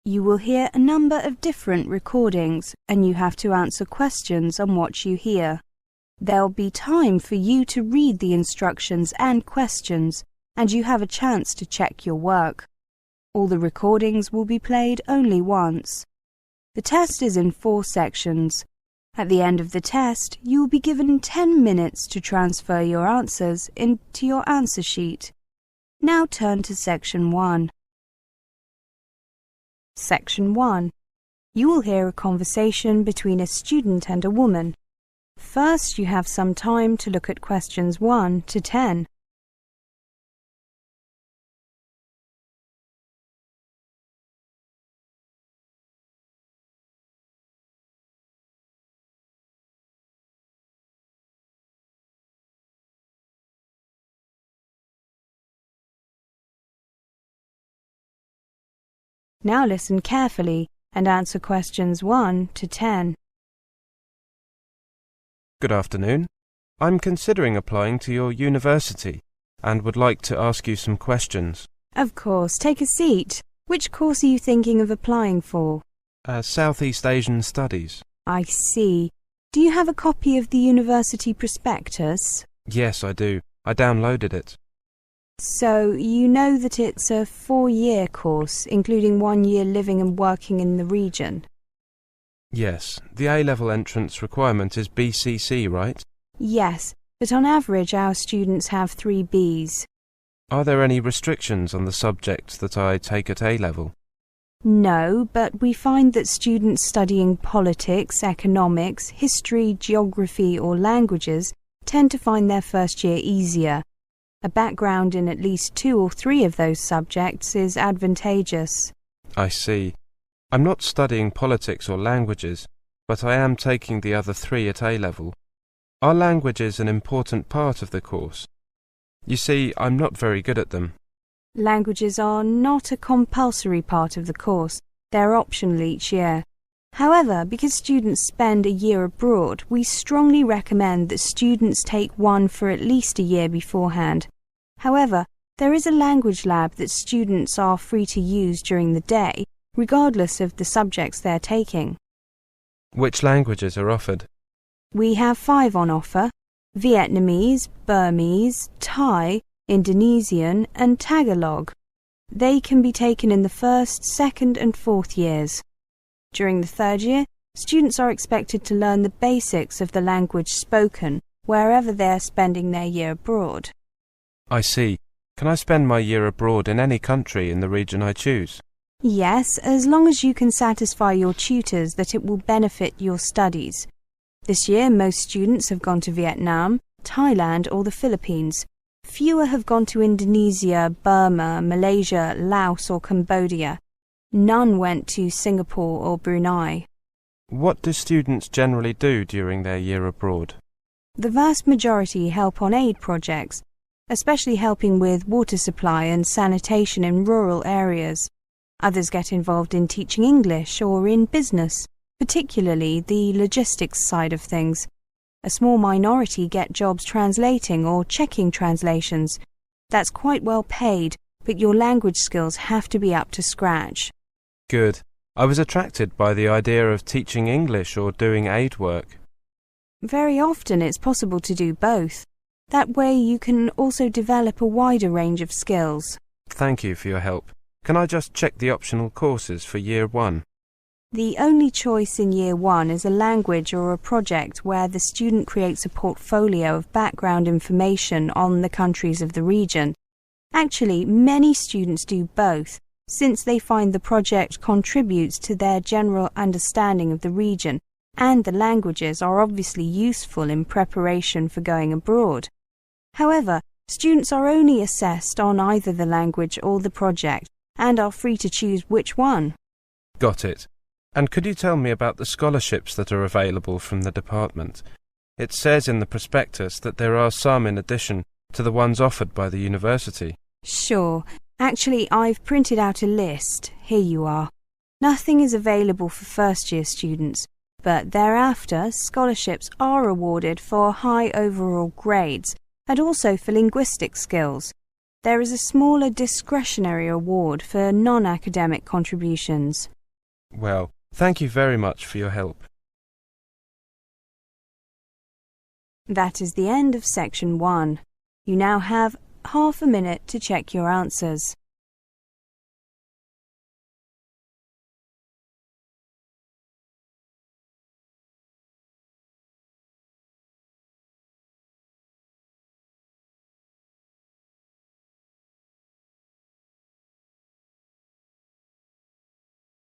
You will hear a number of different recordings, and you have to answer questions on what you hear. There'll be time for you to read the instructions and questions, and you have a chance to check your work. All the recordings will be played only once. The test is in 4 sections. At the end of the test, you will be given 10 minutes to transfer your answers into your answer sheet. Now turn to Section 1. Section 1. You will hear a conversation between a student and a woman. First, you have some time to look at questions 1 to 10. Now listen carefully and answer questions 1 to 10. Good afternoon. I'm considering applying to your university and would like to ask you some questions. Of course, take a seat. Which course are you thinking of applying for? Southeast Asian Studies. I see. Do you have a copy of the university prospectus? Yes, I do. I downloaded it. So, you know that it's a 4-year course, including 1 year living and working in the region? Yes, the A-level entrance requirement is BCC, right? Yes, but on average our students have 3 Bs. Are there any restrictions on the subjects that I take at A-level? No, but we find that students studying politics, economics, history, geography or languages tend to find their first year easier. A background in at least 2 or 3 of those subjects is advantageous. I see. I'm not studying politics or languages, but I am taking the other 3 at A-level. Are languages an important part of the course? You see, I'm not very good at them. Languages are not a compulsory part of the course. They're optional each year. However, because students spend a year abroad, we strongly recommend that students take one for at least a year beforehand. However, there is a language lab that students are free to use during the day, regardless of the subjects they're taking. Which languages are offered? We have 5 on offer: Vietnamese, Burmese, Thai, Indonesian and Tagalog. They can be taken in the 1st, 2nd and 4th years. During the 3rd year, students are expected to learn the basics of the language spoken wherever they're spending their year abroad. I see. Can I spend my year abroad in any country in the region I choose? Yes, as long as you can satisfy your tutors that it will benefit your studies. This year, most students have gone to Vietnam, Thailand or the Philippines. Fewer have gone to Indonesia, Burma, Malaysia, Laos or Cambodia. None went to Singapore or Brunei. What do students generally do during their year abroad? The vast majority help on aid projects, especially helping with water supply and sanitation in rural areas. Others get involved in teaching English or in business, particularly the logistics side of things. A small minority get jobs translating or checking translations. That's quite well paid, but your language skills have to be up to scratch. Good. I was attracted by the idea of teaching English or doing aid work. Very often it's possible to do both. That way you can also develop a wider range of skills. Thank you for your help. Can I just check the optional courses for Year 1? The only choice in Year 1 is a language or a project where the student creates a portfolio of background information on the countries of the region. Actually, many students do both, since they find the project contributes to their general understanding of the region, and the languages are obviously useful in preparation for going abroad. However, students are only assessed on either the language or the project, and are free to choose which one. Got it. And could you tell me about the scholarships that are available from the department? It says in the prospectus that there are some in addition to the ones offered by the university. Sure. Actually, I've printed out a list. Here you are. Nothing is available for first-year students, but thereafter scholarships are awarded for high overall grades and also for linguistic skills. There is a smaller discretionary award for non-academic contributions. Well, thank you very much for your help. That is the end of section 1. You now have half a minute to check your answers.